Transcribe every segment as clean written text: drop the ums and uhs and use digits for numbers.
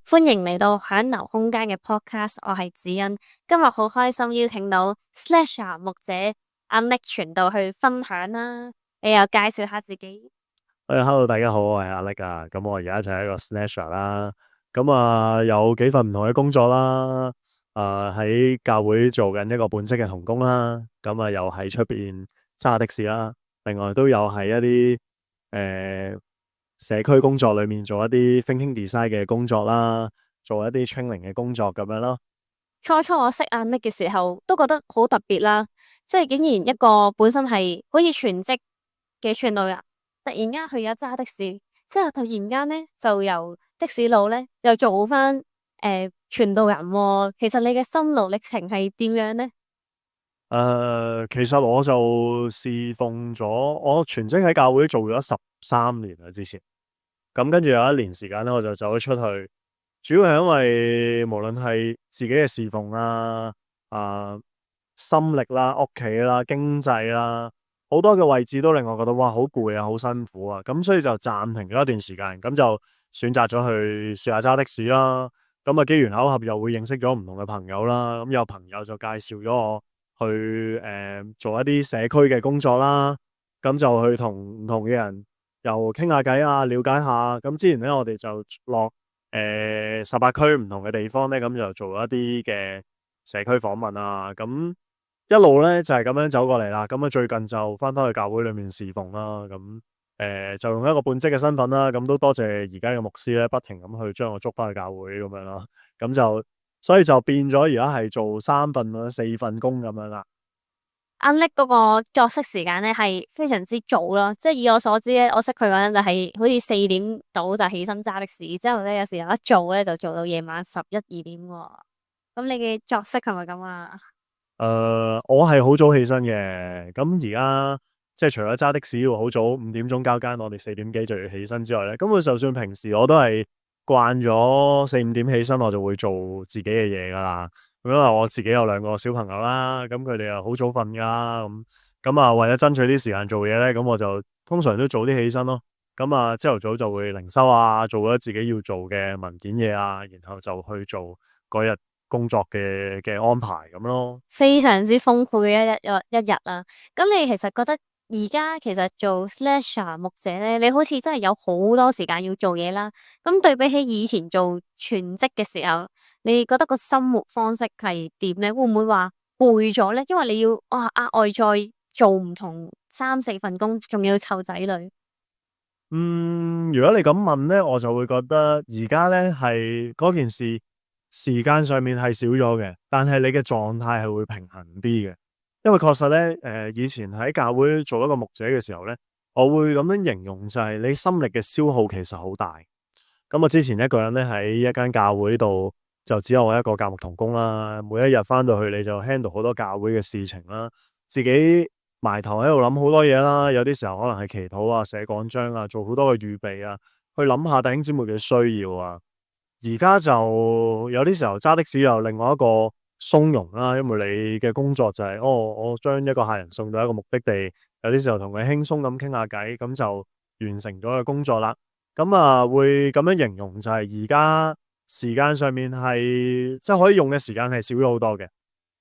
歡迎嚟到響流空間嘅 podcast，我係子欣。今日好開心邀請到 Slasher 牧者阿 Nick 傳道去分享啦。你又介紹下自己Hello，大家好，我係阿 Nick 啊。咁我而家就係一個 Slasher 啦。咁有幾份唔同嘅工作啦。喺教會做緊一個本職嘅同工啦。又喺出邊揸的士啦。另外都有喺一啲社區工作裏面做一啲 thinking design 嘅工作啦，做一啲 training 嘅工作咁樣咯。初初我識阿 Nick 嘅時候，都覺得好特別啦。即係竟然一個本身係好似全職嘅傳道人，突然間去咗揸的士，之後突然間咧就由的士佬咧又做翻傳道人喎。其實你嘅心路歷程係點樣咧？其實我就侍奉咗，我全職喺教會做咗13年啦，之前。咁跟住有一年時間咧，我就走咗出去，主要係因為無論係自己嘅侍奉啦、心力啦、屋企啦、經濟啦，好多嘅位置都令我覺得哇好攰啊，好辛苦啊，咁所以就暫停咗一段時間，咁就選擇咗去試下揸的士啦。咁機緣巧合又會認識咗唔同嘅朋友啦，咁有朋友就介紹咗我去做一啲社區嘅工作啦，咁就去同唔同嘅人又傾下偈啊，了解下。咁之前咧，我哋就落18區唔同嘅地方咧，咁就做一啲嘅社區訪問啊。咁一路咧就係咁樣走過嚟啦。咁最近就翻返去教會裏面侍奉啦。咁就用一個本職嘅身份啦。咁都多謝而家嘅牧師咧，不停咁去將我捉翻去教會咁樣啦。所以就變咗而家係做3份或者4份工咁樣啦。阿 Nick 嗰個作息時間咧係非常之早咯，即係以我所知咧，我識佢嗰陣就係好似4點到就起身揸的士，之後咧有時有得做咧就做到夜晚11、2點喎。咁你嘅作息係咪咁啊？我係好早起身嘅。咁而家即係除咗揸的士要好早5點鐘交更，我哋4點幾就要起身之外咧，根本就算平時我都係慣咗4、5點起身，我就會做自己嘅嘢噶啦。咁因為我自己有2個小朋友啦，咁佢哋又好早瞓噶啦，咁為咗爭取啲時間做嘢咧，咁我就通常都早啲起身咯。咁朝頭早就會靈修啊，做咗自己要做嘅文件嘢啊，然後就去做嗰日工作嘅安排咁咯。非常之豐富嘅一日啦。咁你其實覺得而家其實做 Slasher 牧者咧，你好似真係有好多時間要做嘢啦。咁對比起以前做全職嘅時候，你覺得個生活方式係點咧？會唔會話攰咗咧？因為你要額外再做唔同3、4份工，仲要湊仔女。如果你咁問咧，我就會覺得而家咧係嗰件事時間上面係少咗嘅，但係你嘅狀態係會平衡啲嘅。因為確實咧，以前喺教會做一個牧者嘅時候咧，我會咁樣形容就係你心力嘅消耗其實好大。咁我之前一個人咧喺一間教會度，就只有我一個教牧同工啦。每一日翻到去你就 handle 好多教會嘅事情啦，自己埋頭喺度諗好多嘢啦。有啲時候可能係祈禱啊、寫講章啊、做好多嘅預備啊，去諗下弟兄姊妹嘅需要啊。而家就有啲時候揸的士又另外一個鬆容啦，因為你嘅工作就係我將一個客人送到一個目的地，有啲時候同佢輕鬆咁傾下偈，咁就完成咗嘅工作啦。會咁樣形容就係而家時間上面係即係可以用嘅時間係少咗好多嘅，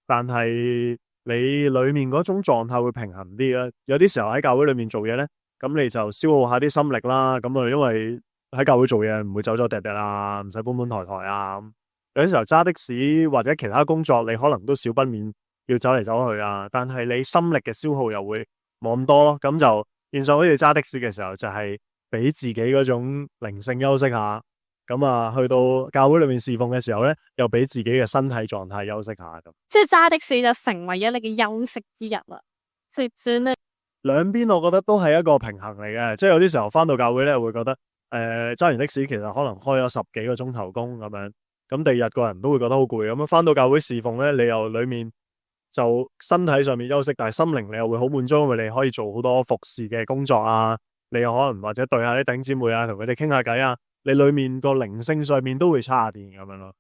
但係你裏面嗰種狀態會平衡啲啦。有啲時候喺教會裏面做嘢咧，咁你就消耗下啲心力啦。因為喺教會做嘢唔會走走趯趯啊，唔使搬搬抬抬啊。有啲時候揸的士或者其他工作，你可能都少不免要走嚟走去啊。但係你心力嘅消耗又會冇咁多咯。咁就變相好似揸的士嘅時候，就係俾自己嗰種靈性休息下。去到教會裏面侍奉嘅時候咧，又俾自己嘅身體狀態休息下咁。即係揸的士就成為咗你嘅休息之日啦，算唔算咧？兩邊我覺得都係一個平衡嚟嘅，即係有啲時候翻到教會咧，會覺得揸完的士其實可能開咗10幾個鐘頭工咁樣，咁第二日個人都會覺得好攰。咁樣翻到教會侍奉咧，你又裏面就身體上面休息，但係心靈你又會好滿足，因為你可以做好多服侍嘅工作啊，你又可能或者對下啲弟兄姊妹啊，同佢哋傾下偈啊，你裏面個靈性上面都會差下電咁樣咯。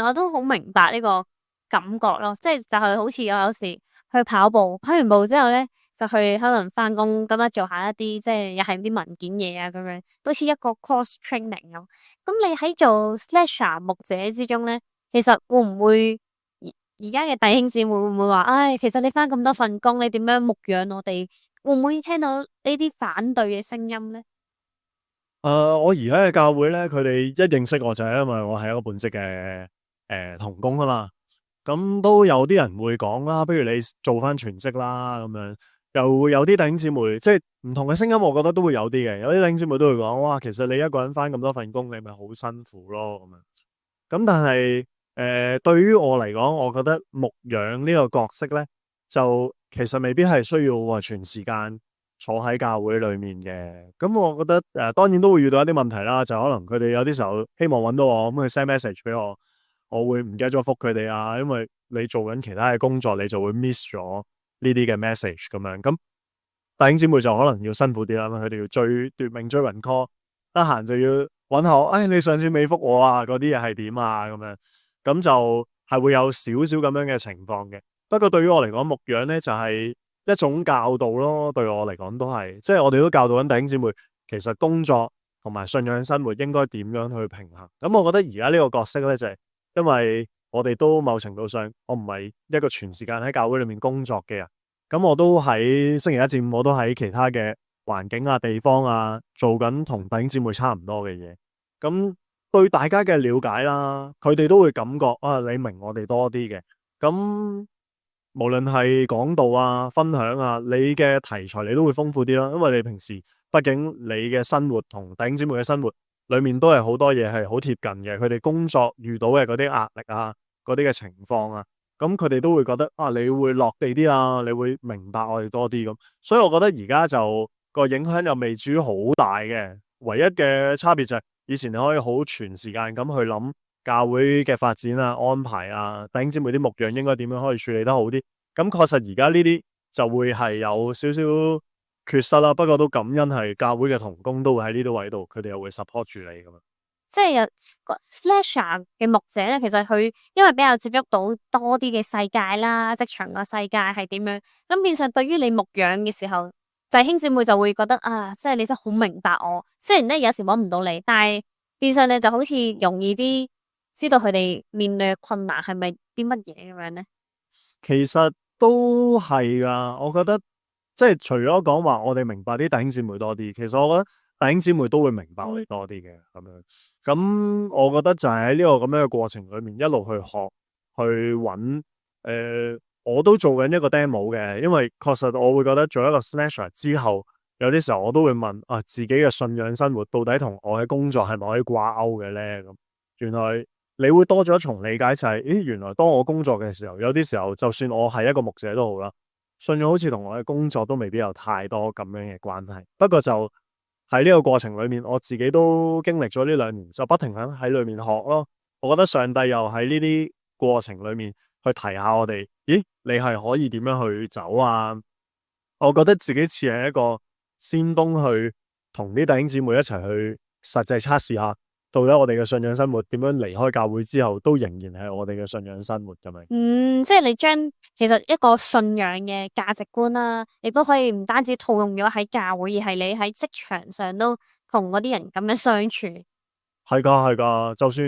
我都好明白呢個感覺咯，即係就係好似我有時去跑步，跑完步之後咧，就去可能翻工咁樣做下一啲即係又係啲文件嘢啊咁樣，都似一個 cross training 咁。咁你喺做 slasher 牧者之中咧，其實會唔會而家嘅弟兄姊妹會唔會話，唉，其實你翻咁多份工，你點樣牧養我哋？會唔會聽到呢啲反對嘅聲音咧？我而家嘅教會咧，佢哋一認識我就係因為我係一個本職嘅同工啊嘛。咁都有啲人會講啦，不如你做翻全職啦咁樣。又會有啲弟兄姊妹，即係唔同嘅聲音，我覺得都會有啲嘅。有啲弟兄姊妹都會講，哇，其實你一個人翻咁多份工，你咪好辛苦咯咁樣。咁但係對於我嚟講，我覺得牧養呢個角色咧，就其實未必係需要話全時間坐喺教會裏面嘅。咁我覺得當然都會遇到一啲問題啦，就可能佢哋有啲時候希望揾到我，咁佢 send message 俾我，我會唔記得咗覆佢哋啊，因為你做緊其他嘅工作，你就會 miss 咗呢啲嘅 message 咁樣。咁弟兄姊妹就可能要辛苦啲啦，佢哋要奪命追魂 call， 得閒就要揾下我，你上次未覆我啊，嗰啲嘢係點啊咁樣。咁就係會有少少咁樣嘅情況嘅。不過對於我嚟講，牧養咧就係一種教導咯。對我嚟講都係，即係我哋都教導緊弟兄姊妹，其實工作同埋信仰生活應該點樣去平衡。咁我覺得而家呢個角色咧就係因為我哋都某程度上，我唔係一個全時間喺教會裏面工作嘅人，咁我都喺星期一至五我都喺其他嘅環境啊、地方啊做緊同弟兄姊妹差唔多嘅嘢。咁對大家嘅了解啦，佢哋都會感覺你明我哋多啲嘅。咁無論係講道啊、分享啊，你嘅題材你都會豐富啲啦。因為你平時畢竟你嘅生活同弟兄姊妹嘅生活裏面都係好多嘢係好貼近嘅。佢哋工作遇到嘅嗰啲壓力啊、嗰啲嘅情況啊，咁佢哋都會覺得你會落地啲啊，你會明白我哋多啲咁。所以我覺得而家就個影響又未至於好大嘅，唯一嘅差別就係以前你可以好全時間咁去諗教會嘅發展啊、安排啊、弟兄姊妹啲牧養應該點樣可以處理得好啲。咁確實而家呢啲就會係有少少缺失啦。不過都感恩係教會嘅同工都會喺呢啲位度，佢哋又會 support 住你咁樣。即係有個 slasher 嘅牧者咧，其實佢因為比較接觸到多啲嘅世界啦，職場個世界係點樣，咁變相對於你牧養嘅時候，弟兄姊妹就會覺得即係你真係好明白我。雖然咧有時揾唔到你，但係變相你就好似容易啲知道佢哋面對嘅困難係咪啲乜嘢咁樣咧。其實都係噶，我覺得即係除咗講話我哋明白啲弟兄姊妹多啲，其實我覺得弟兄姊妹都會明白我哋多啲嘅咁樣。咁我覺得就係喺呢個咁樣嘅過程裏面，一路去學去揾。我都做緊一個 demo 嘅，因為確實我會覺得做一個 slasher 之後，有啲時候我都會問自己嘅信仰生活到底同我嘅工作係咪可以掛鈎嘅咧？咁原來你會多咗一重理解，就係原來當我工作嘅時候，有啲時候就算我係一個牧者都好啦，信仰好似同我嘅工作都未必有太多咁樣嘅關係。不過就喺呢個過程裏面，我自己都經歷咗呢2年，就不停喺裏面學咯。我覺得上帝又喺呢啲過程裏面去提下我哋，你係可以點樣去走啊？我覺得自己似係一個先鋒去同啲弟兄姊妹一齊去實際測試下，到底我哋嘅信仰生活點樣離開教會之後，都仍然係我哋嘅信仰生活咁樣。即係你將其實一個信仰嘅價值觀啦，亦都可以唔單止套用咗喺教會，而係你喺職場上都同嗰啲人咁樣相處。係噶係噶，就算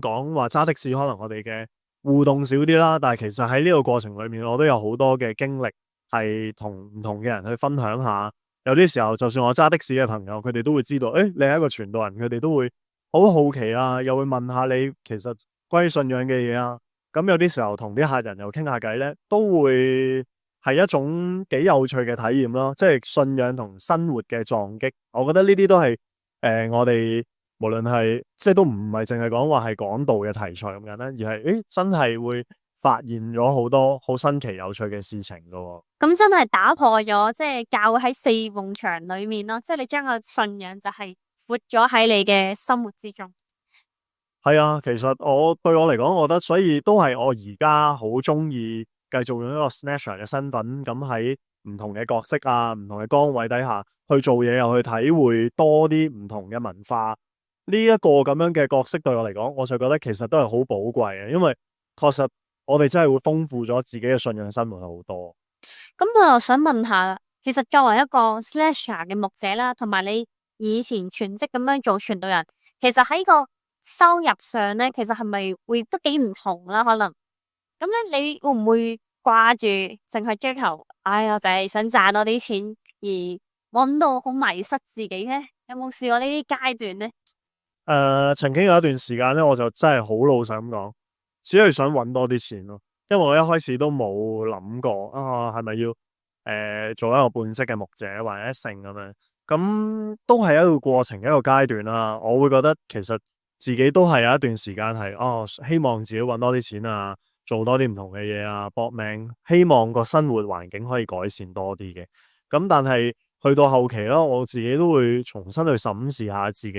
講話揸的士，可能我哋嘅互動少啲啦，但係其實喺呢個過程裏面，我都有好多嘅經歷係同唔同嘅人去分享下。有啲時候，就算我揸的士嘅朋友，佢哋都會知道，你係一個傳道人，佢哋都會好好奇啊，又會問下你其實關於信仰嘅嘢啊。咁有啲時候同啲客人又傾下偈咧，都會係一種幾有趣嘅體驗咯。即係信仰同生活嘅撞擊，我覺得呢啲都係我哋無論係即係都唔係淨係講話係講道嘅題材咁簡單，而係真係會發現咗好多好新奇有趣嘅事情噶。咁真係打破咗即係教會喺四埲牆裏面咯，即係你將個信仰就係闊咗喺你嘅生活之中。係啊，其實對我嚟講，我覺得所以都係我而家好中意繼續用一個 slasher 嘅身份，咁喺唔同嘅角色啊、唔同嘅崗位底下去做嘢，又去體會多啲唔同嘅文化。呢一個咁樣嘅角色對我嚟講，我就覺得其實都係好寶貴嘅，因為確實我哋真係會豐富咗自己嘅信仰生活好多。咁我又想問下，其實作為一個 slasher 嘅牧者啦，同埋你以前全職咁樣做傳道人，其實喺個收入上咧，其實係咪會都幾唔同啦？可能咁咧，你會唔會掛住淨係追求？哎呀，就係想賺多啲錢，而搵到好迷失自己咧？有冇試過呢啲階段咧？曾經有一段時間咧，我就真係好老實咁講，只係想揾多啲錢咯。因為我一開始都冇諗過啊，係咪要做一個半職嘅牧者或者成咁樣？咁都係一個過程，一個階段啦。我會覺得其實自己都係有一段時間係哦，希望自己揾多啲錢啊，做多啲唔同嘅嘢啊，搏命，希望個生活環境可以改善多啲嘅。咁但係去到後期咯，我自己都會重新去審視下自己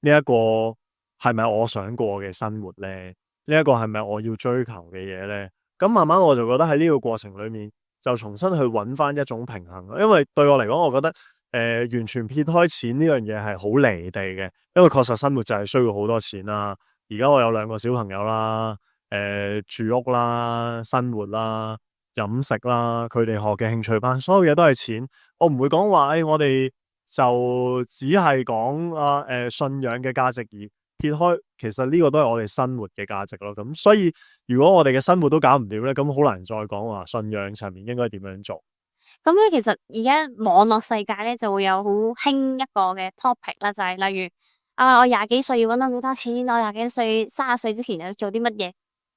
呢一個係咪我想過嘅生活咧？呢一個係咪我要追求嘅嘢咧？咁慢慢我就覺得喺呢個過程裏面，就重新去揾翻一種平衡。因為對我嚟講，我覺得完全撇開錢呢樣嘢係好離地嘅，因為確實生活就係需要好多錢啦。而家我有兩個小朋友啦，住屋啦、生活啦、飲食啦，佢哋學嘅興趣班，所有嘢都係錢。我唔會講話，我哋就只係講信仰嘅價值，而撇開，其實呢個都係我哋生活嘅價值咯。咁所以如果我哋嘅生活都搞唔掂咧，咁好難再講話信仰層面應該點樣做。咁咧，其實而家網絡世界咧就會有好興一個嘅 topic 啦，就係例如啊，我廿幾歲要搵到幾多錢，我廿幾歲、30歲之前要做啲乜嘢。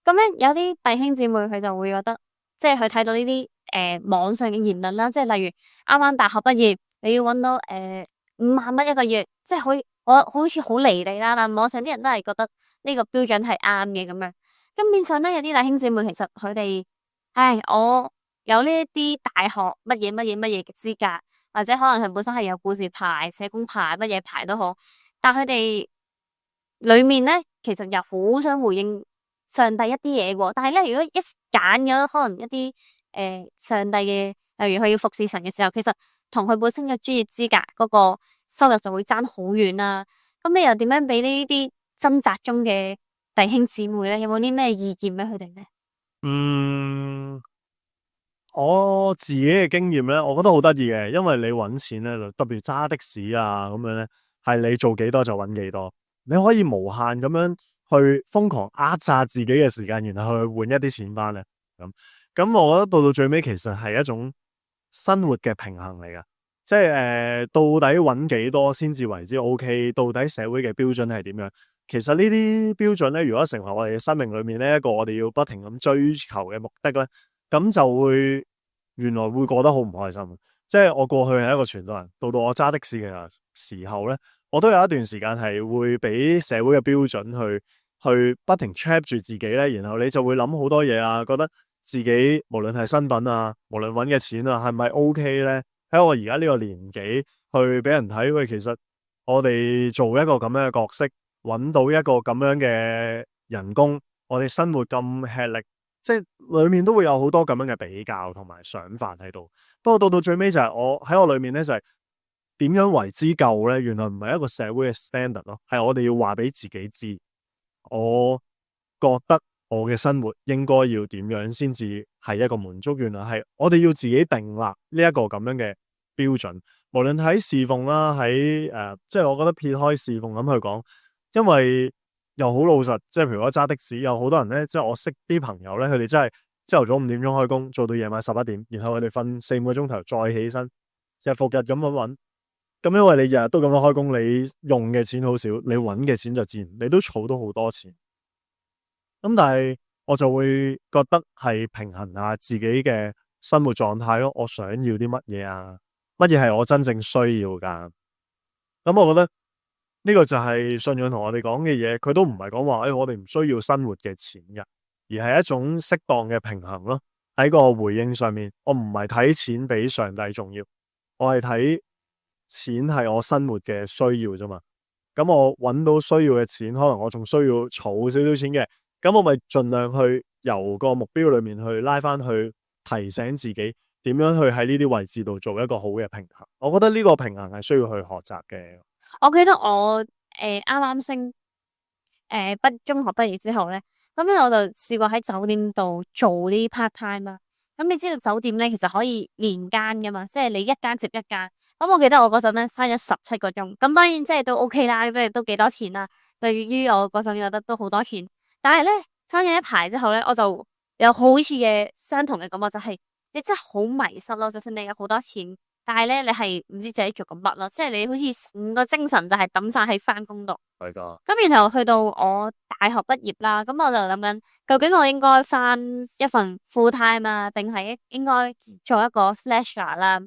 咁咧有啲弟兄姊妹佢就會覺得，即係佢睇到呢啲網上嘅言論啦，即係例如啱啱大學畢業，你要搵到5萬蚊一個月，即係我好似好離地啦。但網上啲人都係覺得呢個標準係啱嘅咁樣。咁變相咧有啲弟兄姊妹其實佢哋，我有呢一啲大學乜嘢嘅資格，或者可能佢本身係有故事牌、社工牌、乜嘢牌都好，但佢哋裏面咧，其實又好想回應上帝一啲嘢喎。但係咧，如果一揀咗可能一啲上帝嘅，例如佢要服侍神嘅時候，其實同佢本身嘅專業資格嗰個收入就會爭好遠啦。咁你又點樣俾呢啲掙扎中嘅弟兄姊妹咧？有冇啲咩意見俾佢哋咧？嗯，我自己嘅經驗咧，我覺得好得意嘅，因為你揾錢咧，就特別揸的士啊咁樣咧，係你做幾多就揾幾多，你可以無限咁樣去瘋狂壓榨自己嘅時間，然後去換一啲錢翻嚟。咁我覺得到到最尾其實係一種生活嘅平衡嚟噶，即係到底揾幾多先至為之 OK？到底社會嘅標準係點樣？其實呢啲標準咧，如果成為我哋嘅生命裏面呢一個我哋要不停咁追求嘅目的咧，咁就會原來會過得好唔開心。即係我過去係一個傳道人，到我揸的士嘅時候咧，我都有一段時間係會俾社會嘅標準去不停 trap 住自己咧，然後你就會諗好多嘢啊，覺得自己無論係身份啊，無論揾嘅錢啊，係咪 OK 咧？喺我而家呢個年紀去俾人睇，喂，其實我哋做一個咁樣嘅角色，揾到一個咁樣嘅人工，我哋生活咁吃力，即係裏面都會有好多咁樣嘅比較同埋想法喺度。不過到最尾就係我裏面咧就係點樣為之夠咧？原來唔係一個社會嘅 standard 咯，係我哋要話俾自己知，我覺得我嘅生活應該要點樣先至係一個滿足。原來係我哋要自己訂立呢一個咁樣嘅標準，無論喺侍奉啦，喺即係我覺得撇開侍奉咁去講，因為又好老實，即係譬如我揸的士，有好多人咧，即係我識啲朋友咧，佢哋真係朝頭早5點鐘開工，做到夜晚11點，然後佢哋瞓4、5個鐘頭再起身，日復日咁樣揾。咁因為你日日都咁樣開工，你用嘅錢好少，你揾嘅錢就自然你都儲到好多錢。咁但係我就會覺得係平衡下自己嘅生活狀態咯。我想要啲乜嘢啊？乜嘢係我真正需要噶？咁我覺得呢個就係信仰同我哋講嘅嘢，佢都唔係講話我哋唔需要生活嘅錢嘅，而係一種適當嘅平衡咯。喺個回應上面，我唔係睇錢比上帝重要，我係睇錢係我生活嘅需要啫嘛。咁我揾到需要嘅錢，可能我仲需要儲少少錢嘅，咁我咪盡量去由個目標裏面去拉翻去提醒自己點樣去喺呢啲位置度做一個好嘅平衡。我覺得呢個平衡係需要去學習嘅。我記得我啱啱升中學畢業之後咧，咁咧我就試過喺酒店度做啲 part time 啦。咁你知道酒店咧其實可以連間噶嘛，即係你一間接一間。咁我記得我嗰陣咧返咗17個鐘，咁當然即係都 OK 啦，即係都幾多錢啦。對於我嗰陣覺得都好多錢，但係咧返咗一排之後咧，我就有好似嘅相同嘅感覺，就係你真係好迷失咯。就算你有好多錢，但係咧你係唔知自己做緊乜咯，即係你好似成個精神就係抌晒喺返工度。係噶，咁然後去到我大學畢業啦，咁我就諗緊，究竟我應該返一份 full time 啊，定係應該做一個 slasher 啦？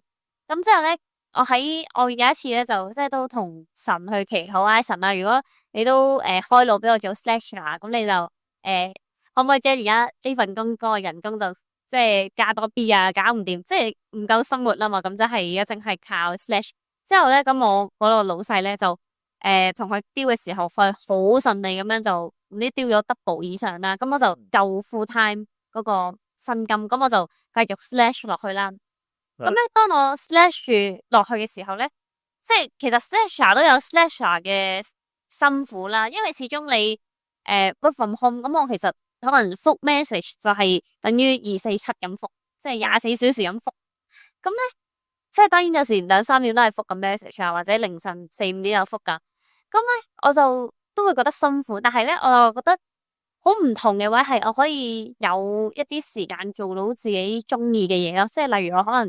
咁之後咧，我有一次咧，就即係都同神去祈禱啊，神啊，如果你都開路俾我做 slasher，咁你就可唔可以將而家呢份工嗰個人工就即係加多啲啊？搞唔掂，即係唔夠生活啦嘛，咁即係而家淨係靠 slash。之後咧，咁我嗰個老細咧就同佢 deal 嘅時候，佢好順利咁樣就唔知 deal 咗 double 以上啦。咁我就夠 full time 嗰個薪金，咁我就繼續 slash 落去啦。咁咧，當我 slash 落去嘅時候咧，即係其實 slasher 都有 slasher 嘅辛苦啦，因為始終你work from home，咁我其實可能覆 message 就係等於247咁覆，即係24小時咁覆。咁咧，即係當然有時2、3點都係覆緊 message 啊，或者凌晨4、5點有覆噶。咁咧，我就都會覺得辛苦，但係咧，我又覺得好唔同嘅話係我可以有一啲時間做到自己中意嘅嘢咯，即係例如我可能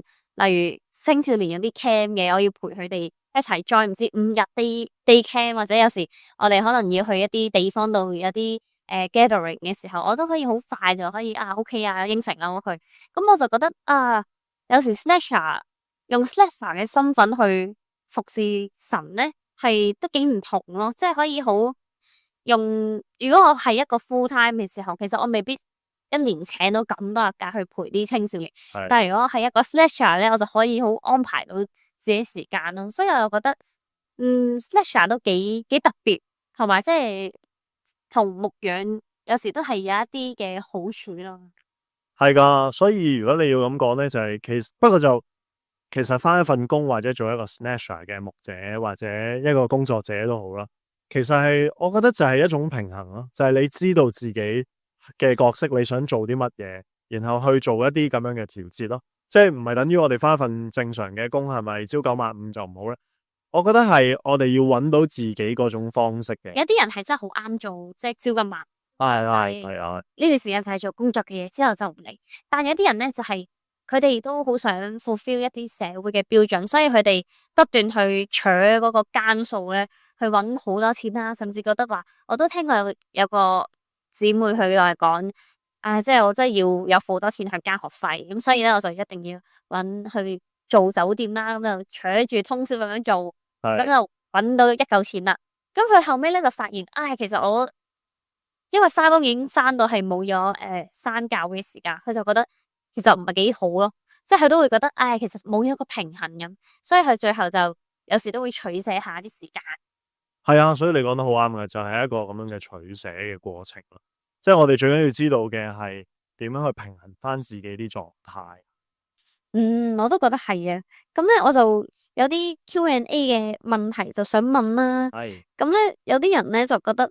例如青少年有啲 camp 嘅，我要陪佢哋一齊 join 唔知5日 day camp，或者有時我哋可能要去一啲地方度有啲gathering 嘅時候，我都可以好快就可以OK 啊應承啦我去。咁我就覺得有時 slasher 用 slasher 嘅身份去服侍神咧，係都幾唔同咯，即係可以好用。如果我係一個 full time 嘅時候，其實我未必一年請到咁多日假去陪啲青少年。係但係如果係一個 slasher 咧，我就可以好安排到自己時間咯。所以我又覺得slasher 都幾特別，同埋即係同牧養有時都係有一啲嘅好處咯。係噶，所以如果你要咁講咧，就係不過就其實返一份工或者做一個 slasher 嘅牧者或者一個工作者都好啦，其實係我覺得就係一種平衡咯，就係你知道自己嘅角色你想做啲乜嘢，然後去做一啲咁樣嘅調節咯，即係唔係等於我哋返一份正常嘅工係咪朝九晚五就唔好咧？我覺得係我哋要揾到自己嗰種方式嘅。有啲人係真係好啱做，即係朝九晚五，係啊，呢段時間就係做工作嘅嘢，之後就唔理。但有啲人咧就係佢哋都好想 fulfill 一啲社會嘅標準，所以佢哋不斷去取嗰個間數咧，去揾好多錢啦，甚至覺得話，我都聽過有個姊妹佢嚟講，即係我真係要有好多錢去交學費，咁所以咧我就一定要揾去做酒店啦，咁就取住通宵咁樣做，咁就揾到一嚿錢啦。咁佢後尾咧就發現，其實我因為返工已經返到係冇咗返教嘅時間，佢就覺得其實唔係幾好咯，即係佢都會覺得，其實冇一個平衡咁，所以佢最後就有時都會取捨下啲時間。係啊，所以你講得好啱嘅，就係一個咁樣嘅取捨嘅過程咯。即係我哋最緊要知道嘅係點樣去平衡翻自己啲狀態。我都覺得係啊。咁咧，我就有啲 Q&A 嘅問題就想問啦。係。咁咧，有啲人咧就覺得，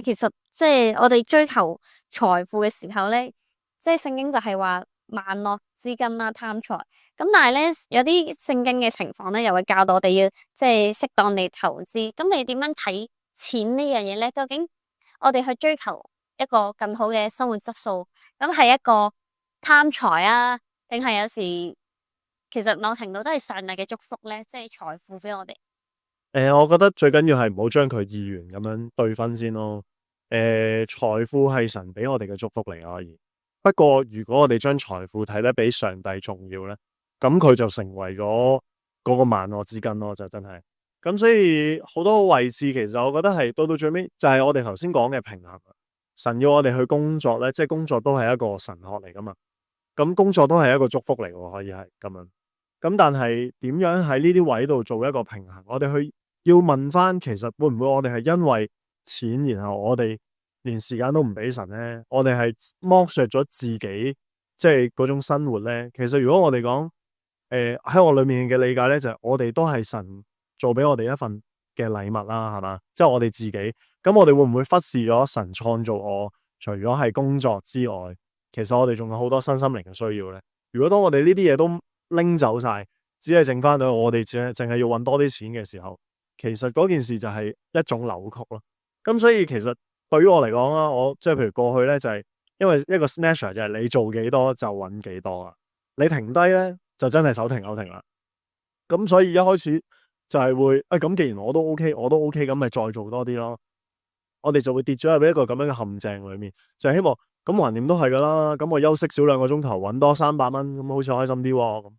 其實即係我哋追求財富嘅時候咧，即係聖經就係話萬惡之根啦，貪財。咁但係咧，有啲聖經嘅情況咧，又會教導我哋要即係適當地投資。咁你點樣睇錢呢樣嘢咧？究竟我哋去追求一個更好嘅生活質素，咁係一個貪財啊，定係有時其實某程度都係上帝嘅祝福咧，即係財富俾我哋。我覺得最緊要係唔好將佢二元咁樣對分先咯。財富係神俾我哋嘅祝福嚟可以。不過如果我哋將財富睇得比上帝重要咧，咁佢就成為咗嗰個萬惡之根咯，就真係。咁所以好多位置其實我覺得係到最尾就係我哋頭先講嘅平衡。神要我哋去工作咧，即係工作都係一個神學嚟噶嘛。咁工作都係一個祝福嚟喎，可以係咁樣。咁但係點樣喺呢啲位度做一個平衡？我哋去要問翻，其實會唔會我哋係因為錢，然後我哋連時間都唔俾神咧？我哋係剝削咗自己，即係嗰種生活咧。其實如果我哋講，喺我裏面嘅理解咧，就係我哋都係神做俾我哋一份嘅禮物啦，係嘛？即係我哋自己。咁我哋會唔會忽視咗神創造我？除咗係工作之外，其實我哋仲有好多身心靈嘅需要咧。如果當我哋呢啲嘢都拎走晒，只係剩翻到我哋淨係要揾多啲錢嘅時候，其實嗰件事就係一種扭曲咯。咁所以其實對於我嚟講啦，我即係譬如過去咧就係、因為一個 snatcher 就係你做幾多就揾幾多啊，你停低咧就真係手停口停啦。咁所以一開始就係會咁，既然我都 OK，咁咪再做多啲咯。我哋就會跌咗入一個咁樣嘅陷阱裏面，就係希望咁橫掂都係噶啦，咁我休息少2個鐘頭，揾多300蚊，咁好似開心啲喎。咁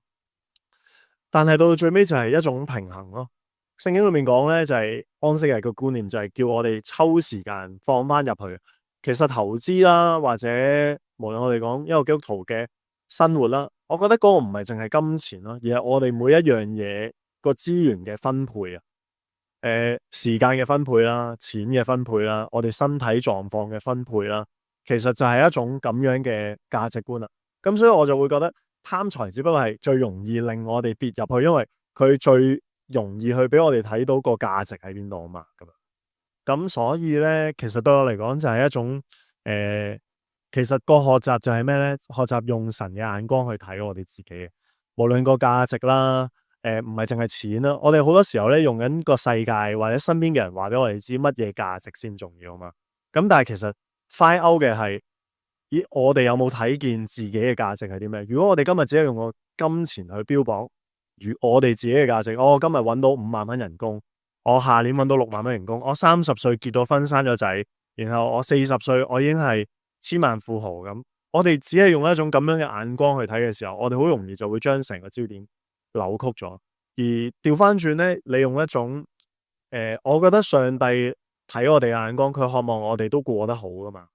但係到最尾就係一種平衡咯。聖經裏面講咧就係安息日嘅觀念，就係叫我哋抽時間放翻入去。其實投資啦，或者無論我哋講一個基督徒嘅生活啦，我覺得嗰個唔係淨係金錢咯，而係我哋每一樣嘢個資源嘅分配啊。時間嘅分配啦，錢嘅分配啦，我哋身體狀況嘅分配啦，其實就係一種咁樣嘅價值觀啦。咁所以我就會覺得貪財只不過係最容易令我哋跌入去，因為佢最容易去俾我哋睇到個價值喺邊度啊嘛。咁所以咧，其實對我嚟講就係一種其實個學習就係咩咧？學習用神嘅眼光去睇我哋自己，無論個價值啦。唔係淨係錢啦，我哋好多時候咧用緊個世界或者身邊嘅人話俾我哋知乜嘢價值先重要啊嘛。咁但係其實 find out 嘅係，咦，我哋有冇睇見自己嘅價值係啲咩？如果我哋今日只係用個金錢去標榜，如我哋自己嘅價值，我今日揾到5萬蚊人工，我下年揾到6萬蚊人工，我30歲結咗婚生咗仔，然後我40歲我已經係千萬富豪咁。我哋只係用一種咁樣嘅眼光去睇嘅時候，我哋好容易就會將成個焦點扭曲咗。而調翻轉咧，你用一種我覺得上帝睇我哋嘅眼光，佢渴望我哋都過得好噶嘛，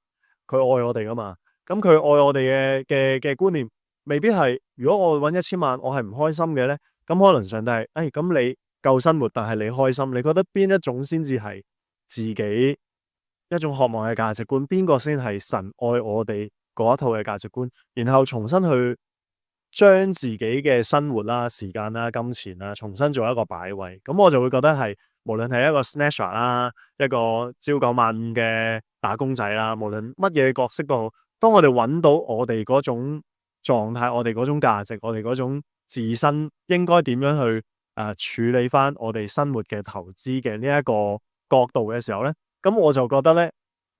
佢愛我哋噶嘛。咁佢愛我哋嘅觀念，未必係如果我揾1000萬，我係唔開心嘅咧，咁可能上帝係咁你夠生活，但係你開心，你覺得邊一種先至係自己一種渴望嘅價值觀？邊個先係神愛我哋嗰一套嘅價值觀？然後重新去將自己嘅生活啦、時間啦、金錢啦，重新做一個擺位，咁我就會覺得係無論係一個 snatcher 啦，一個朝9晚5嘅打工仔啦，無論乜嘢角色都好，當我哋揾到我哋嗰種狀態、我哋嗰種價值、我哋嗰種自身應該點樣去處理翻我哋生活嘅投資嘅呢一個角度嘅時候咧，咁我就覺得咧，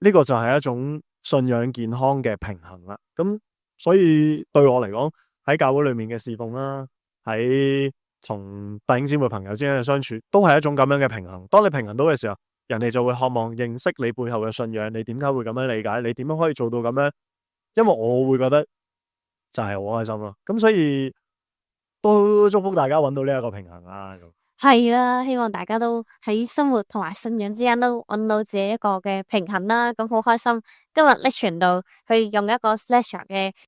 呢個就係一種信仰健康嘅平衡啦。咁所以對我嚟講，喺教會裏面嘅侍奉啦，喺同弟兄姊妹朋友之間嘅相處，都係一種咁樣嘅平衡。當你平衡到嘅時候，人哋就會渴望認識你背後嘅信仰，你點解會咁樣理解？你點樣可以做到咁樣？因為我會覺得就係好開心咯。咁所以都祝福大家揾到呢一個平衡啦。係啊，希望大家都喺生活同埋信仰之間都揾到自己一個嘅平衡啦。咁好開心，今日拎傳道去用一個 slasher 嘅